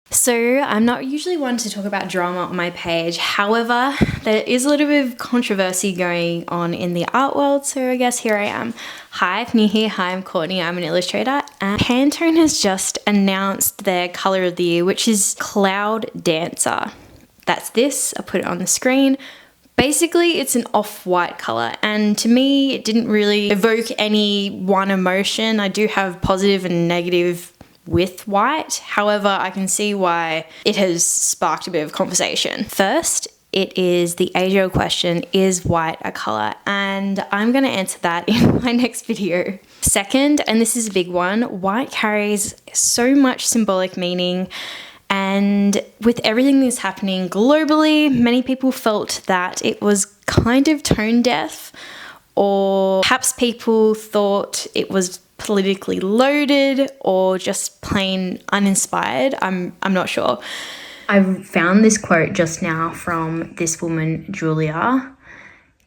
So I'm not usually one to talk about drama on my page. However, there is a little bit of controversy going on in the art world. So I guess here I am. Hi, if you're new here, hi, I'm Courtney. I'm an illustrator. And Pantone has just announced their color of the year, which is Cloud Dancer. That's this. I'll put it on the screen. Basically, it's an off-white color, and to me, it didn't really evoke any one emotion. I do have positive and negative with white. However, I can see why it has sparked a bit of conversation. First, it is the age-old question, is white a color? And I'm going to answer that in my next video. Second, and this is a big one, white carries so much symbolic meaning. And with everything that's happening globally, many people felt that it was kind of tone deaf, or perhaps people thought it was politically loaded or just plain uninspired. I'm not sure. I found this quote just now from this woman, Julia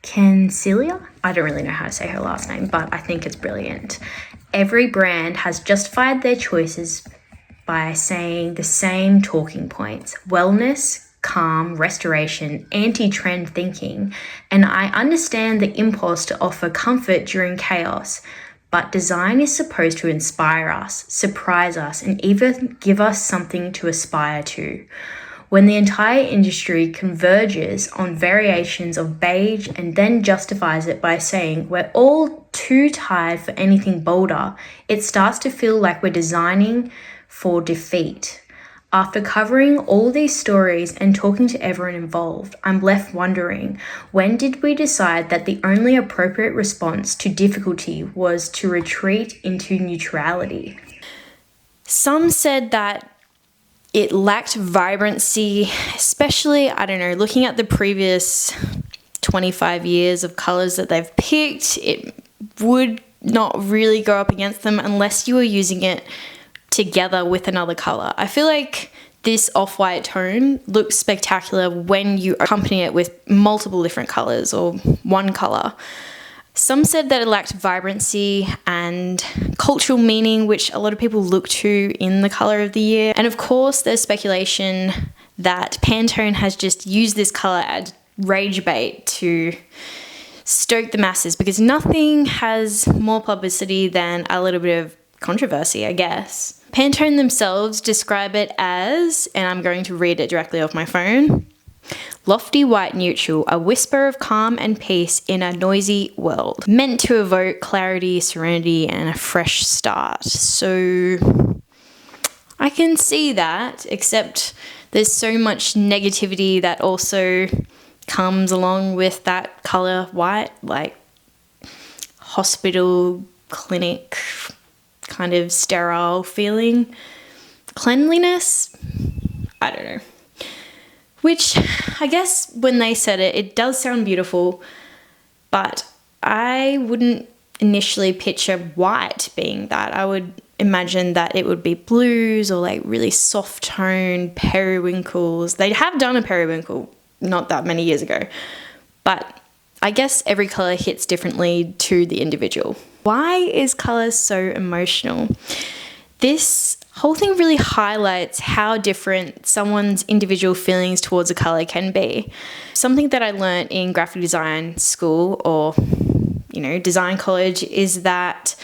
Cancelia. I don't really know how to say her last name, but I think it's brilliant. Every brand has justified their choices by saying the same talking points: wellness, calm, restoration, anti-trend thinking. And I understand the impulse to offer comfort during chaos, but design is supposed to inspire us, surprise us, and even give us something to aspire to. When the entire industry converges on variations of beige and then justifies it by saying we're all too tired for anything bolder, it starts to feel like we're designing for defeat. After covering all these stories and talking to everyone involved, I'm left wondering, when did we decide that the only appropriate response to difficulty was to retreat into neutrality? Some said that it lacked vibrancy, especially, I don't know, looking at the previous 25 years of colors that they've picked, it would not really go up against them unless you were using it together with another color. I feel like this off-white tone looks spectacular when you accompany it with multiple different colors or one color. Some said that it lacked vibrancy and cultural meaning, which a lot of people look to in the color of the year. And of course, there's speculation that Pantone has just used this color as rage bait to stoke the masses, because nothing has more publicity than a little bit of controversy, I guess. Pantone themselves describe it as, and I'm going to read it directly off my phone, lofty white neutral, a whisper of calm and peace in a noisy world, meant to evoke clarity, serenity, and a fresh start. So I can see that, except there's so much negativity that also comes along with that color white, like hospital, clinic, kind of sterile feeling. Cleanliness, I don't know. Which, I guess when they said it, it does sound beautiful, but I wouldn't initially picture white being that. I would imagine that it would be blues or like really soft tone periwinkles. They have done a periwinkle not that many years ago, but I guess every color hits differently to the individual. Why is color so emotional? This whole thing really highlights how different someone's individual feelings towards a color can be. Something that I learned in graphic design school, or design college, is that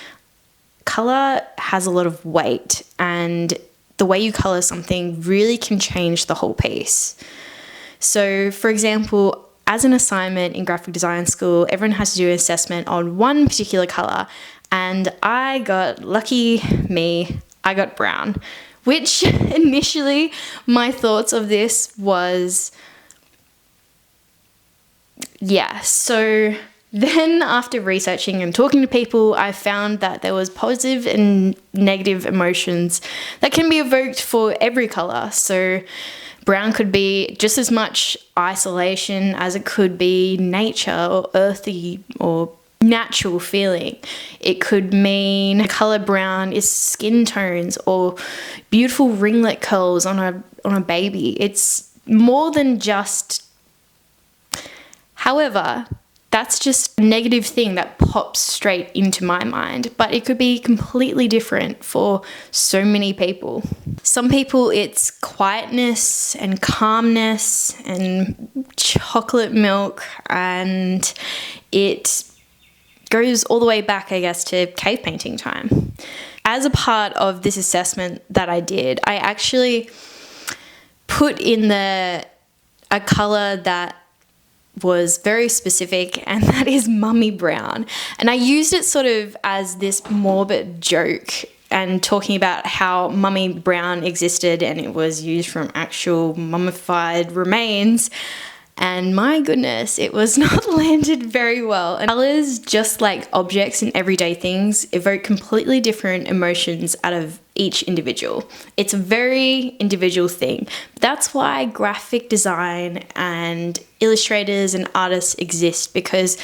color has a lot of weight, and the way you color something really can change the whole piece. So, for example, as an assignment in graphic design school, everyone has to do an assessment on one particular color, and I got lucky me, I got brown, which initially my thoughts of this was, yeah. So then after researching and talking to people, I found that there was positive and negative emotions that can be evoked for every color. So brown could be just as much isolation as it could be nature or earthy or natural feeling. It could mean the color brown is skin tones or beautiful ringlet curls on a baby. It's more than just. However, that's just a negative thing that pops straight into my mind, but it could be completely different for so many people. Some people it's quietness and calmness and chocolate milk, and it goes all the way back, I guess, to cave painting time. As a part of this assessment that I did, I actually put in a color that was very specific, and that is mummy brown. And I used it sort of as this morbid joke and talking about how mummy brown existed and it was used from actual mummified remains. And my goodness, it was not landed very well. And colors, just like objects and everyday things, evoke completely different emotions out of each individual. It's a very individual thing. That's why graphic design and illustrators and artists exist, because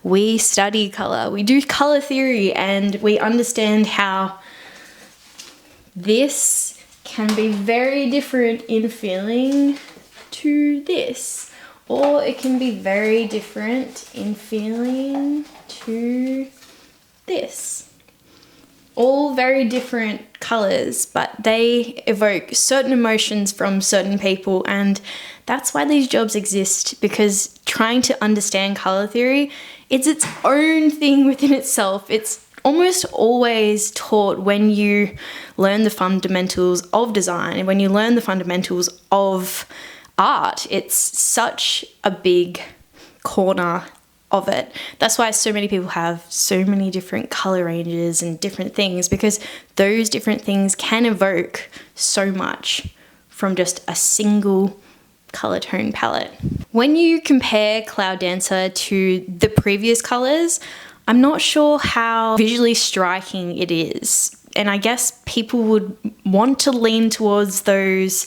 we study color, we do color theory, and we understand how this can be very different in feeling to this. Or it can be very different in feeling to this. All very different colors, but they evoke certain emotions from certain people, and that's why these jobs exist, because trying to understand color theory, it's its own thing within itself. It's almost always taught when you learn the fundamentals of design and when you learn the fundamentals of art. It's such a big corner of it. That's why so many people have so many different color ranges and different things, because those different things can evoke so much from just a single color tone palette. When you compare Cloud Dancer to the previous colors, I'm not sure how visually striking it is. And I guess people would want to lean towards those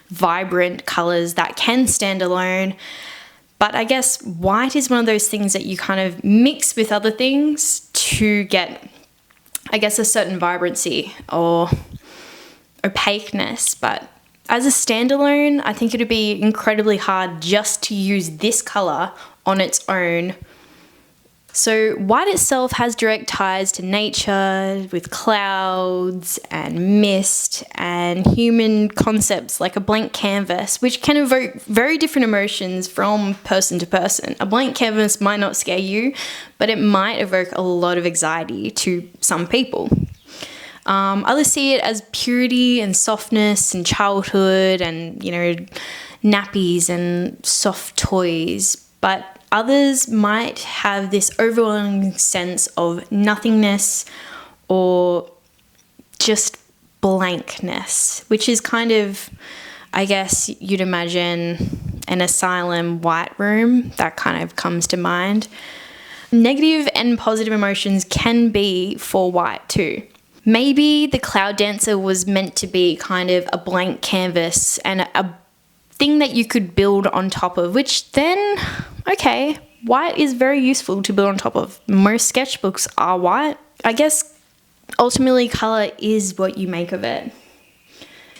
vibrant colors that can stand alone, but I guess white is one of those things that you kind of mix with other things to get, I guess, a certain vibrancy or opaqueness. But as a standalone, I think it would be incredibly hard just to use this color on its own. So white itself has direct ties to nature with clouds and mist and human concepts like a blank canvas, which can evoke very different emotions from person to person. A blank canvas might not scare you, but it might evoke a lot of anxiety to some people. Others see it as purity and softness and childhood and, nappies and soft toys, but others might have this overwhelming sense of nothingness or just blankness, which is kind of, I guess you'd imagine an asylum white room. That kind of comes to mind. Negative and positive emotions can be for white too. Maybe the Cloud Dancer was meant to be kind of a blank canvas and a thing that you could build on top of, which then, okay, white is very useful to build on top of. Most sketchbooks are white. I guess ultimately color is what you make of it.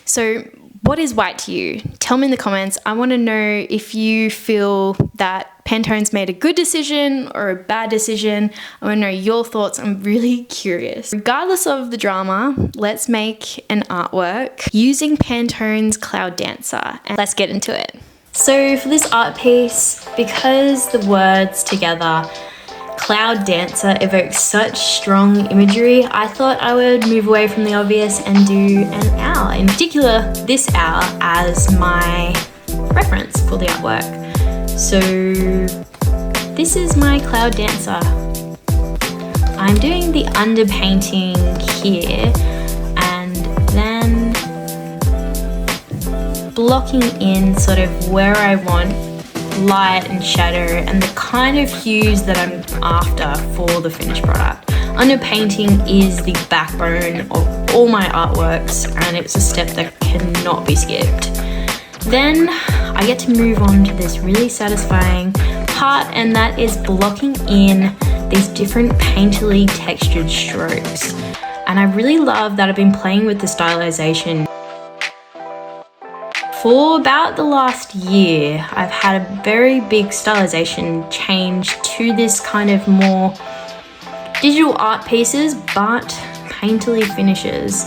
So what is white to you? Tell me in the comments. I want to know if you feel that Pantone's made a good decision or a bad decision. I want to know your thoughts. I'm really curious. Regardless of the drama, let's make an artwork using Pantone's Cloud Dancer, and let's get into it. So for this art piece, because the words together, Cloud Dancer evokes such strong imagery, I thought I would move away from the obvious and do an owl, in particular this owl, as my reference for the artwork. So this is my Cloud Dancer. I'm doing the underpainting here and then blocking in sort of where I want light and shadow and the kind of hues that I'm after for the finished product. Underpainting is the backbone of all my artworks, and it's a step that cannot be skipped. Then I get to move on to this really satisfying part, and that is blocking in these different painterly textured strokes. And I really love that I've been playing with the stylization For about the last year, I've had a very big stylization change to this kind of more digital art pieces, but painterly finishes.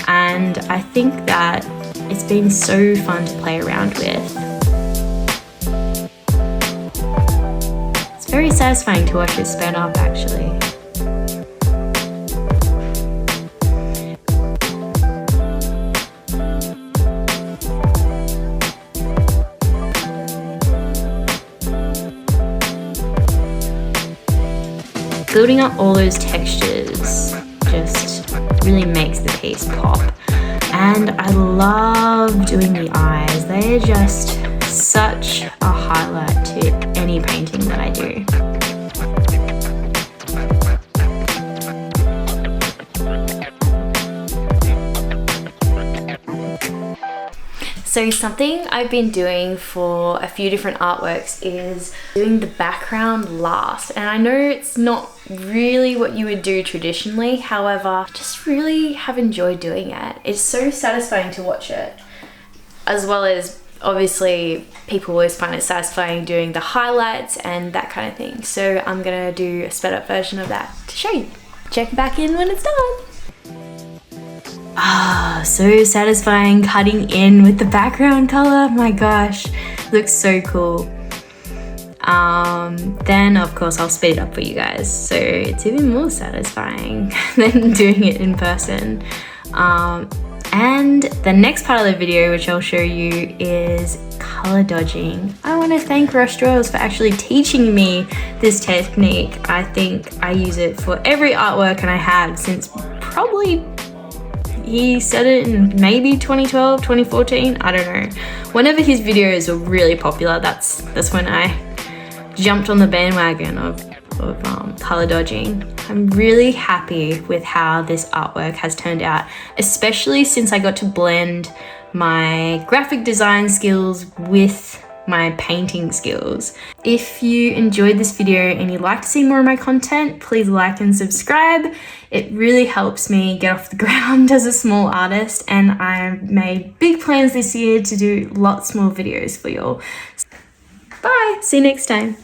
And I think that it's been so fun to play around with. It's very satisfying to watch it spin up, actually. Building up all those textures just really makes the piece pop. And I love doing the eyes. They are just such a highlight to any painting that I do. So something I've been doing for a few different artworks is doing the background last. And I know it's not really what you would do traditionally, however, just really have enjoyed doing it. It's so satisfying to watch it, as well as obviously people always find it satisfying doing the highlights and that kind of thing. So I'm gonna do a sped up version of that to show you. Check back in when it's done. Ah, so satisfying cutting in with the background color. My gosh, looks so cool. Then of course I'll speed it up for you guys, so it's even more satisfying than doing it in person. And the next part of the video, which I'll show you, is color dodging. I want to thank Rush Draws for actually teaching me this technique. I think I use it for every artwork, and I have since probably, he said it in maybe 2012, 2014, I don't know. Whenever his videos were really popular, that's when I jumped on the bandwagon of color dodging. I'm really happy with how this artwork has turned out, especially since I got to blend my graphic design skills with my painting skills. If you enjoyed this video and you'd like to see more of my content, please like and subscribe. It really helps me get off the ground as a small artist, and I've made big plans this year to do lots more videos for y'all. Bye, see you next time.